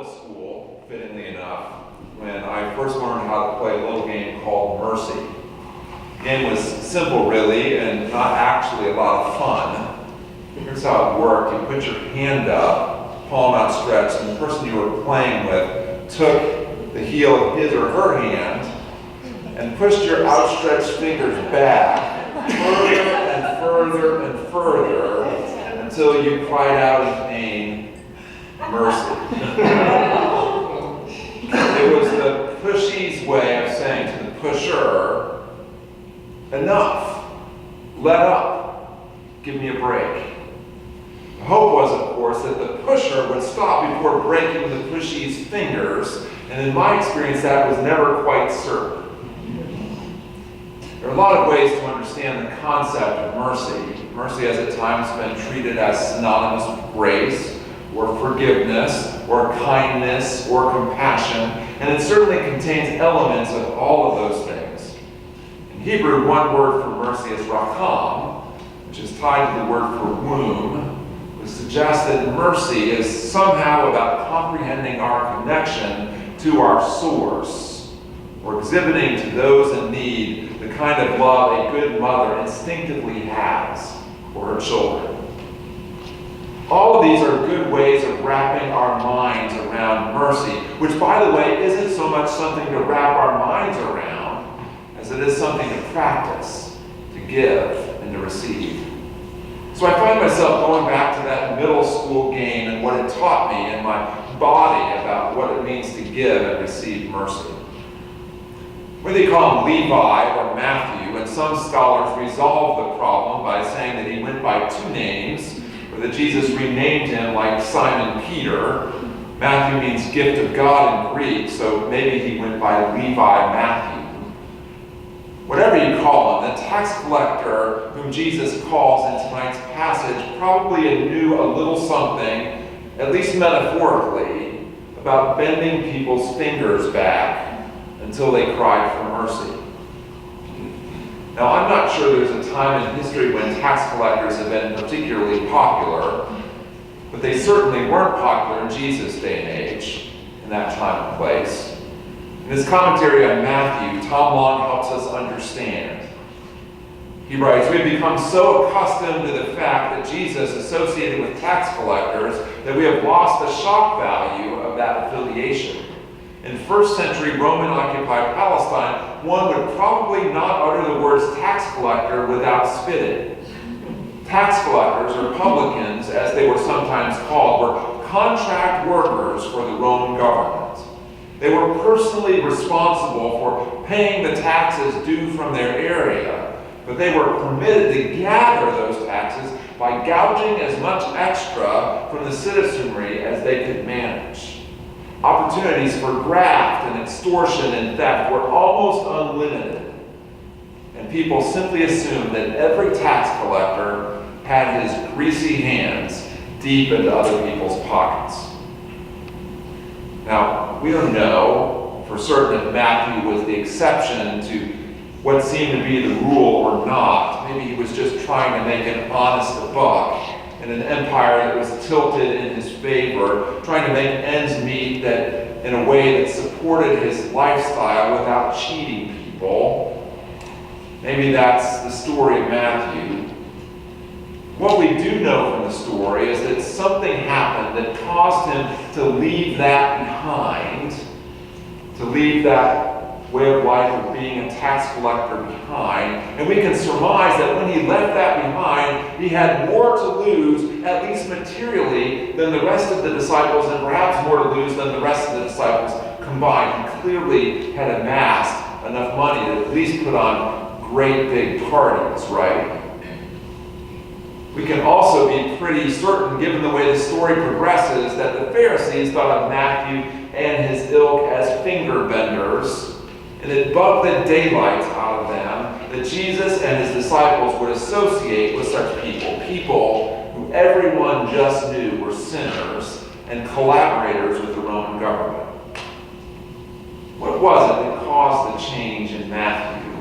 middle school, fittingly enough, when I first learned how to play a little game called Mercy. The game was simple, really, and not actually a lot of fun. Here's how it worked. You put your hand up, palm outstretched, and the person you were playing with took the heel of his or her hand and pushed your outstretched fingers back further and further and further until you cried out in pain, mercy. It was the pushy's way of saying to the pusher, enough, let up, give me a break. The hope was, of course, that the pusher would stop before breaking the pushy's fingers, and in my experience, that was never quite certain. There are a lot of ways to understand the concept of mercy. Mercy has at times been treated as synonymous with grace, or forgiveness, or kindness, or compassion, and it certainly contains elements of all of those things. In Hebrew, one word for mercy is rakam, which is tied to the word for womb, which suggests that mercy is somehow about comprehending our connection to our source, or exhibiting to those in need the kind of love a good mother instinctively has for her children. All of these are good ways of wrapping our minds around mercy, which, by the way, isn't so much something to wrap our minds around as it is something to practice, to give, and to receive. So I find myself going back to that middle school game and what it taught me in my body about what it means to give and receive mercy. Whether you call him Levi or Matthew, and some scholars resolve the problem by saying that he went by two names, or that Jesus renamed him like Simon Peter. Matthew means gift of God in Greek, so maybe he went by Levi Matthew. Whatever you call him, the tax collector whom Jesus calls in tonight's passage probably knew a little something, at least metaphorically, about bending people's fingers back until they cried for mercy. Now, I'm not sure there's a time in history when tax collectors have been particularly popular, but they certainly weren't popular in Jesus' day and age, in that time and place. In his commentary on Matthew, Tom Long helps us understand. He writes, "We have become so accustomed to the fact that Jesus associated with tax collectors that we have lost the shock value of that affiliation. In first century Roman-occupied Palestine, one would probably not utter the words tax collector without spitting. Tax collectors, or publicans, as they were sometimes called, were contract workers for the Roman government. They were personally responsible for paying the taxes due from their area, but they were permitted to gather those taxes by gouging as much extra from the citizenry as they could manage. Opportunities for graft and extortion and theft were almost unlimited, and people simply assumed that every tax collector had his greasy hands deep into other people's pockets." Now, we don't know for certain if Matthew was the exception to what seemed to be the rule or not. Maybe he was just trying to make an honest buck in an empire that was tilted in his favor, trying to make ends meet that in a way that supported his lifestyle without cheating people. Maybe that's the story of Matthew. What we do know from the story is that something happened that caused him to leave that behind, to leave that way of life of being a tax collector behind. And we can surmise that when he left that behind, he had more to lose, at least materially, than the rest of the disciples, and perhaps more to lose than the rest of the disciples combined. He clearly had amassed enough money to at least put on great big parties, right? We can also be pretty certain, given the way the story progresses, that the Pharisees thought of Matthew and his ilk as finger benders, and it bugged the daylights out of them that Jesus and his disciples would associate with such people who everyone just knew were sinners and collaborators with the Roman government. What was it that caused the change in Matthew?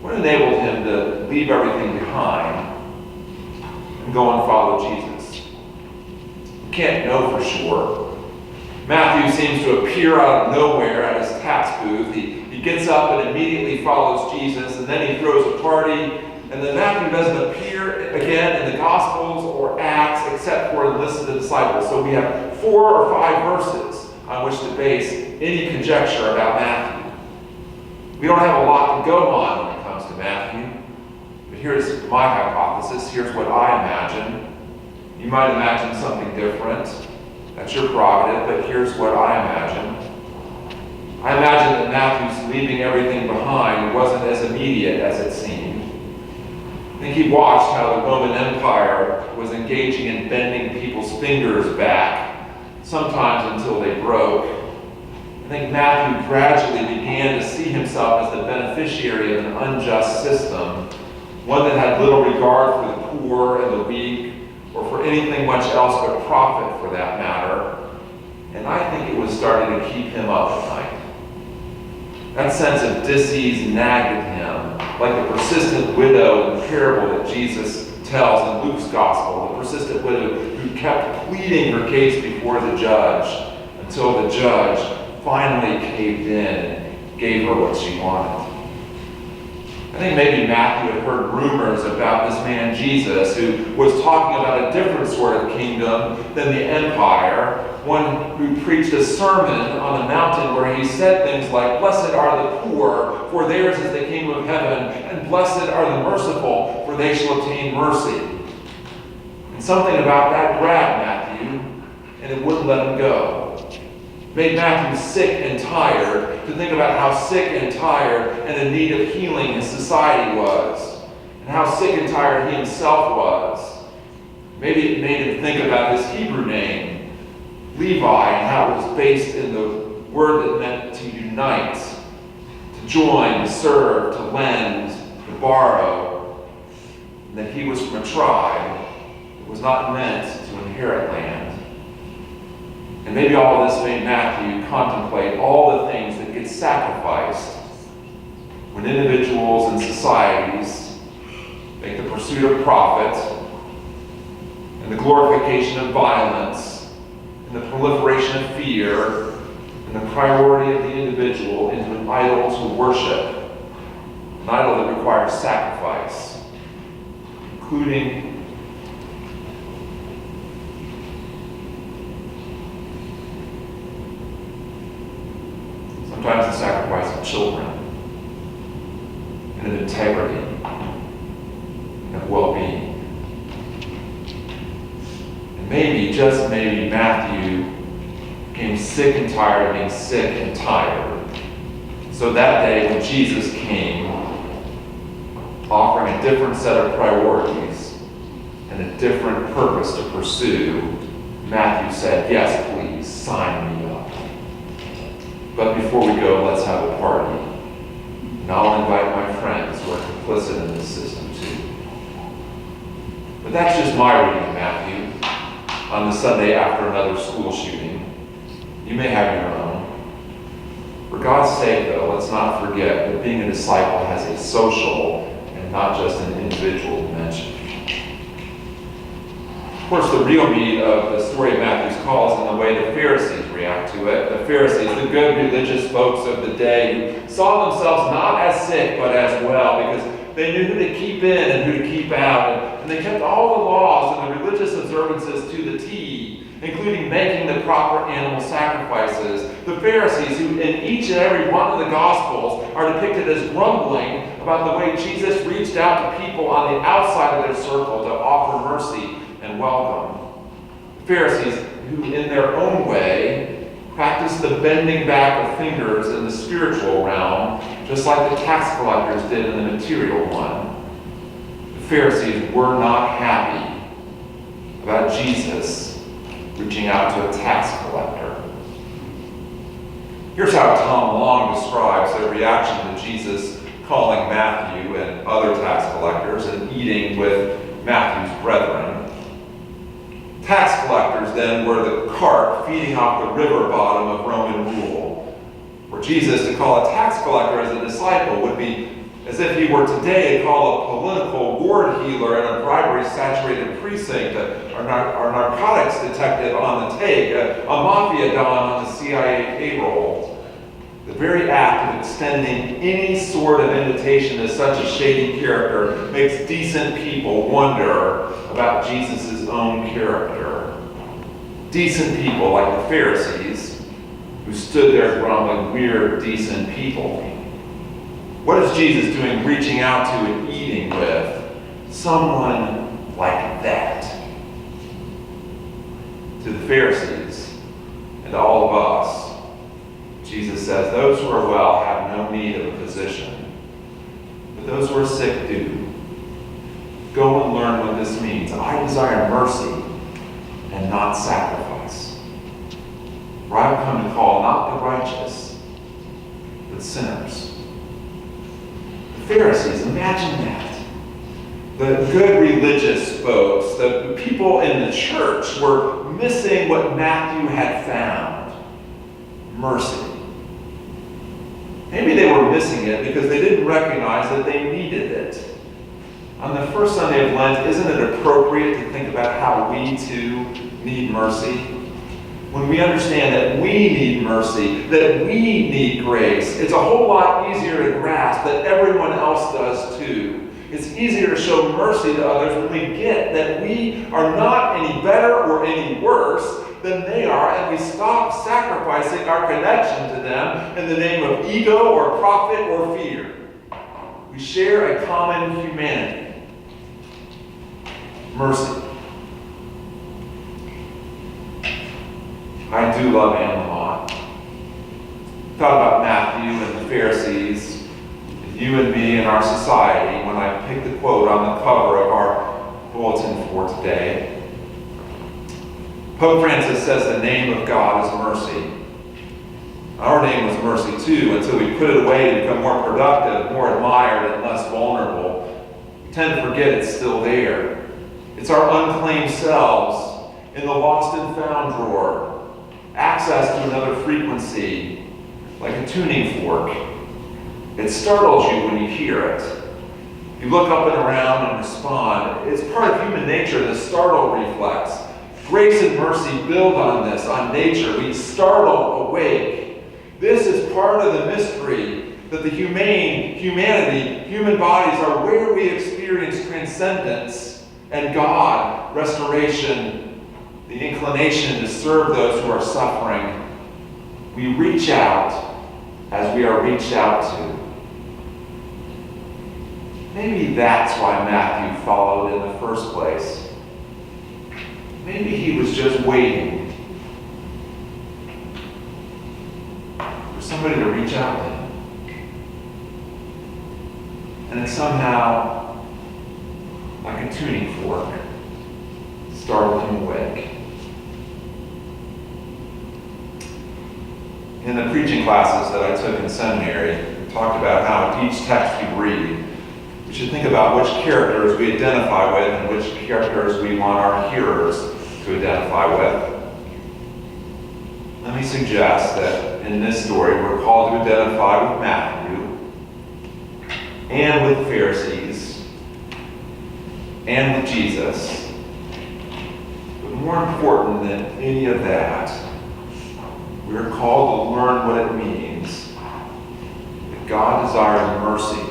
What enabled him to leave everything behind and go and follow Jesus? We can't know for sure. Matthew seems to appear out of nowhere at his tax booth. He gets up and immediately follows Jesus, and then he throws a party. And then Matthew doesn't appear again in the Gospels or Acts except for enlisted disciples. So we have 4 or 5 verses on which to base any conjecture about Matthew. We don't have a lot to go on when it comes to Matthew. But here's my hypothesis. Here's what I imagine. You might imagine something different. That's your prerogative, but here's what I imagine. I imagine that Matthew's leaving everything behind wasn't as immediate as it seemed. I think he watched how the Roman Empire was engaging in bending people's fingers back, sometimes until they broke. I think Matthew gradually began to see himself as the beneficiary of an unjust system, one that had little regard for the poor and the weak, or for anything much else but profit for that matter. And I think it was starting to keep him up at night. That sense of dis-ease nagged at him, like the persistent widow in the parable that Jesus tells in Luke's Gospel, the persistent widow who kept pleading her case before the judge until the judge finally caved in and gave her what she wanted. I think maybe Matthew had heard rumors about this man Jesus who was talking about a different sort of kingdom than the empire, one who preached a sermon on the mountain where he said things like, "Blessed are the poor, for theirs is the kingdom of heaven, and blessed are the merciful, for they shall obtain mercy." And something about that grabbed Matthew, and it wouldn't let him go. It made Matthew sick and tired to think about how sick and tired and in need of healing his society was, and how sick and tired he himself was. Maybe it made him think about his Hebrew name, Levi, and how it was based in the word that meant to unite, to join, to serve, to lend, to borrow, and that he was from a tribe that was not meant to inherit land. And maybe all of this made Matthew contemplate all the things that get sacrificed when individuals and societies make the pursuit of profit and the glorification of violence and the proliferation of fear and the priority of the individual into an idol to worship, an idol that requires sacrifice, including sometimes the sacrifice of children, and of integrity, and of well-being. And maybe, just maybe, Matthew became sick and tired of being sick and tired. So that day when Jesus came, offering a different set of priorities and a different purpose to pursue, Matthew said, "Yes, please, sign me up. But before we go, let's have a party. And I'll invite my friends who are complicit in this system too." But that's just my reading of Matthew on the Sunday after another school shooting. You may have your own. For God's sake, though, let's not forget that being a disciple has a social and not just an individual dimension. Of course, the real meat of the story of Matthew's call is in the way the Pharisees react to it. The Pharisees, the good religious folks of the day, who saw themselves not as sick but as well, because they knew who to keep in and who to keep out, and they kept all the laws and the religious observances to the T, including making the proper animal sacrifices. The Pharisees, who in each and every one of the Gospels are depicted as grumbling about the way Jesus reached out to people on the outside of their circle to offer mercy and welcome. The Pharisees, who in their own way practiced the bending back of fingers in the spiritual realm, just like the tax collectors did in the material one. The Pharisees were not happy about Jesus reaching out to a tax collector. Here's how Tom Long describes their reaction to Jesus calling Matthew and other tax collectors and eating with Matthew's brethren. Tax collectors then were the carp feeding off the river bottom of Roman rule. For Jesus to call a tax collector as a disciple would be as if he were today called a political ward healer in a bribery-saturated precinct, a narcotics detective on the take, a mafia don on the CIA payroll. The very act of extending any sort of invitation to such a shady character makes decent people wonder about Jesus' own character. Decent people like the Pharisees, who stood there grumbling, "We're decent people." What is Jesus doing reaching out to and eating with someone like that? To the Pharisees and to all of us, Jesus says, those who are well have no need of a physician, but those who are sick do. Go and learn what this means. I desire mercy and not sacrifice. For I have come to call not the righteous, but sinners. The Pharisees, imagine that. The good religious folks, the people in the church were missing what Matthew had found. Mercy. Maybe they were missing it because they didn't recognize that they needed it. On the first Sunday of Lent, isn't it appropriate to think about how we too need mercy? When we understand that we need mercy, that we need grace, it's a whole lot easier to grasp that everyone else does too. It's easier to show mercy to others when we get that we are not any better or any worse than they are, and we stop sacrificing our connection to them in the name of ego or profit or fear. We share a common humanity. Mercy. I do love Anne Lamott. Thought about Matthew and the Pharisees, and you and me and our society when I picked the quote on the cover of our bulletin for today. Pope Francis says the name of God is mercy. Our name was mercy too, until we put it away to become more productive, more admired, and less vulnerable. We tend to forget it's still there. It's our unclaimed selves in the lost and found drawer. Access to another frequency, like a tuning fork. It startles you when you hear it. You look up and around and respond. It's part of human nature, the startle reflex. Grace and mercy build on this, on nature. We startle awake. This is part of the mystery that the human bodies are where we experience transcendence and God, restoration, the inclination to serve those who are suffering. We reach out as we are reached out to. Maybe that's why Matthew followed in the first place. Maybe he was just waiting for somebody to reach out to him. And it somehow, like a tuning fork, startled him awake. In the preaching classes that I took in seminary, we talked about how each text you read, we should think about which characters we identify with and which characters we want our hearers to identify with. Let me suggest that in this story we're called to identify with Matthew and with the Pharisees and with Jesus. But more important than any of that, we are called to learn what it means that God desires mercy.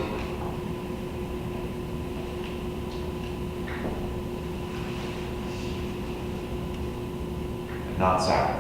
Not sacrifice.